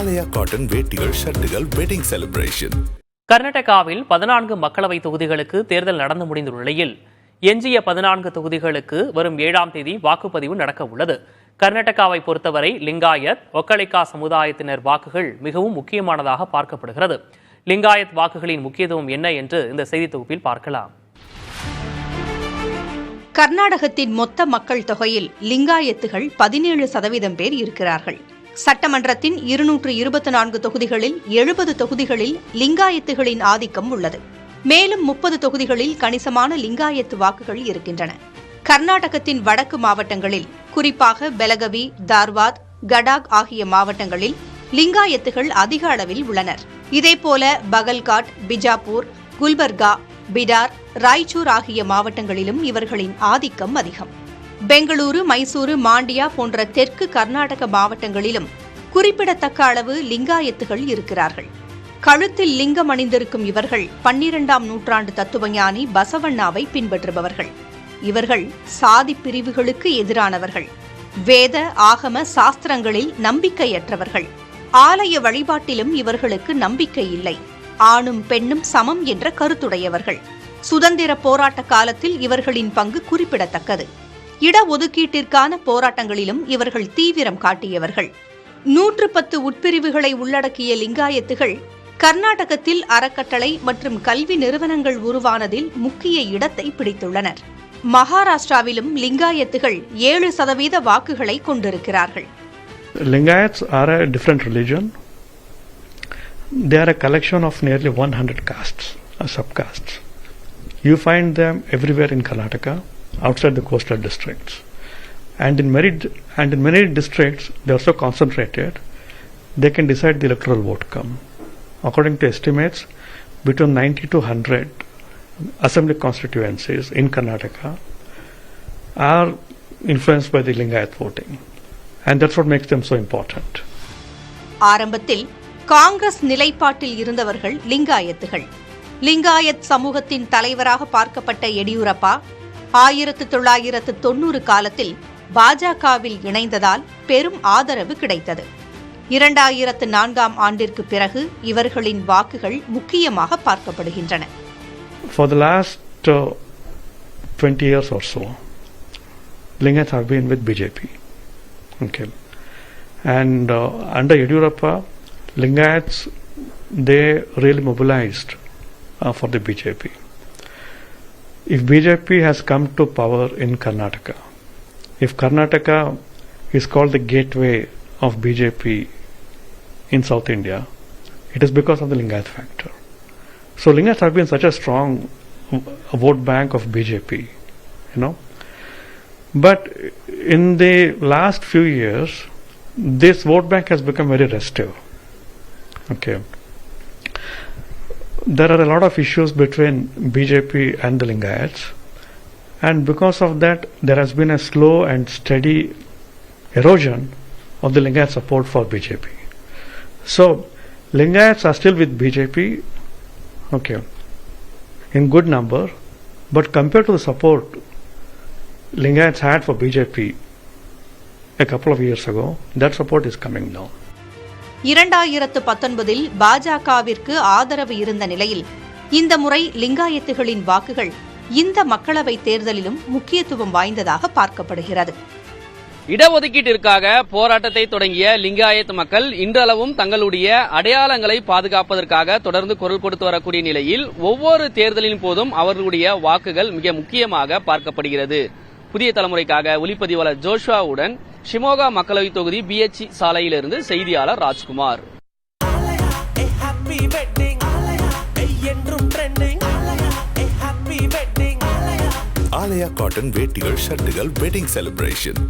ஆலயா cotton வேட்டிகள், ஷர்ட்டுகள், wedding celebration. கர்நாடகாவில் 14 மக்களவை தொகுதிகளுக்கு தேர்தல் நடந்து முடிந்த நிலையில் எஞ்சிய 14 தொகுதிகளுக்கு வரும் 7ஆம் தேதி வாக்குப்பதிவு நடக்க உள்ளது. கர்நாடகாவை பொறுத்தவரை லிங்காயத், ஒக்கலிகா சமுதாயத்தினர் வாக்குகள் மிகவும் முக்கியமானதாக பார்க்கப்படுகிறது. லிங்காயத் வாக்குகளின் முக்கியத்துவம் என்ன என்று இந்த செய்தி தொகுப்பில் பார்க்கலாம். கர்நாடகத்தின் மொத்த மக்கள் தொகையில் லிங்காயத்துகள் 17% பேர் இருக்கிறார்கள். சட்டமன்றத்தின் 224 தொகுதிகளில் 70 தொகுதிகளில் லிங்காயத்துகளின் ஆதிக்கம் உள்ளது. மேலும் 30 தொகுதிகளில் கணிசமான லிங்காயத்து வாக்குகள் இருக்கின்றன. கர்நாடகத்தின் வடக்கு மாவட்டங்களில், குறிப்பாக பெலகவி, தார்வாத், கடாக் ஆகிய மாவட்டங்களில் லிங்காயத்துகள் அதிக அளவில் உள்ளனர். இதேபோல பகல்காட், பிஜாப்பூர், குல்பர்கா, பிடார், ராய்ச்சூர் ஆகிய மாவட்டங்களிலும் இவர்களின் ஆதிக்கம் அதிகம். பெங்களூரு, மைசூரு, மாண்டியா போன்ற தெற்கு கர்நாடக மாவட்டங்களிலும் குறிப்பிடத்தக்க அளவு லிங்காயத்துகள் இருக்கிறார்கள். கழுத்தில் லிங்கம் அணிந்திருக்கும் இவர்கள் 12ஆம் நூற்றாண்டு தத்துவஞானி பசவண்ணாவை பின்பற்றுபவர்கள். இவர்கள் சாதி பிரிவுகளுக்கு எதிரானவர்கள். வேத, ஆகம சாஸ்திரங்களில் நம்பிக்கையற்றவர்கள். ஆலய வழிபாட்டிலும் இவர்களுக்கு நம்பிக்கை இல்லை. ஆணும் பெண்ணும் சமம் என்ற கருத்துடையவர்கள். சுதந்திர போராட்ட காலத்தில் இவர்களின் பங்கு குறிப்பிடத்தக்கது. இடஒதுக்கீட்டிற்கான போராட்டங்களிலும் இவர்கள் தீவிரம் காட்டியவர்கள். 110 உட்பிரிவுகளை உள்ளடக்கிய லிங்காயத்துகள் கர்நாடகத்தில் அறக்கட்டளை மற்றும் கல்வி நிறுவனங்கள் உருவானதில் முக்கிய இடத்தை பிடித்துள்ளனர். மகாராஷ்டிராவிலும் லிங்காயத்துகள் 7% வாக்குகளை கொண்டிருக்கிறார்கள். Lingayats are a different religion. They are a collection of nearly 100 castes, subcastes. You find them everywhere in Karnataka, outside the coastal districts. And in many districts, they are so concentrated, they can decide the electoral outcome. According to estimates, between 90 to 100 assembly constituencies in Karnataka are influenced by the Lingayat voting. And that's what makes them so important. ஆரம்பத்தில் காங்கிரஸ் நிலைப்பாட்டில் இருந்தவர்கள் லிங்காயத்துகள். லிங்காயத் சமூகத்தின் தலைவராக பார்க்கப்பட்ட எடியூரப்பா 1990 காலத்தில் பாஜகவில் இணைந்ததால் பெரும் ஆதரவு கிடைத்தது. 2004ஆம் ஆண்டிற்கு பிறகு இவர்களின் வாக்குகள் முக்கியமாக பார்க்கப்படுகின்றன. For the last 20 years or so, Lingayats have been with BJP. Okay. And under Yediyurappa, Lingayats, they really mobilized for the BJP. If BJP has come to power in Karnataka, if Karnataka is called the gateway of BJP in South India, it is because of the Lingayat factor. So Lingayats have been such a strong vote bank of BJP, you know. But in the last few years, this vote bank has become very restive. Okay. There are a lot of issues between BJP and the Lingayats, and because of that, there has been a slow and steady erosion of the Lingayat support for BJP. So, Lingayats are still with BJP, okay, in good number, but compared to the support Lingayats had for BJP a couple of years ago, that support is coming down. 2019இல் பாஜகவிற்கு ஆதரவு இருந்த நிலையில் இந்த முறை லிங்காயத்துகளின் வாக்குகள் இந்த மக்களவை தேர்தலிலும் முக்கியத்துவம் வாய்ந்ததாக பார்க்கப்படுகிறது. இடஒதுக்கீட்டிற்காக போராட்டத்தை தொடங்கிய லிங்காயத் மக்கள் இன்றளவும் தங்களுடைய அடையாளங்களை பாதுகாப்பதற்காக தொடர்ந்து குரல் கொடுத்து வரக்கூடிய நிலையில் ஒவ்வொரு தேர்தலின் போதும் அவர்களுடைய வாக்குகள் மிக முக்கியமாக பார்க்கப்படுகிறது. புதிய தலைமுறைக்காக ஒளிப்பதிவாளர் ஜோஷுவாவுடன் ஷிமோகா மக்களவை தொகுதி BH சாலையிலிருந்து செய்தியாளர் ராஜ்குமார். ஆலயா காட்டன் வேட்டிகள், ஷர்ட்டுகள், வெட்டிங் செலிப்ரேஷன்.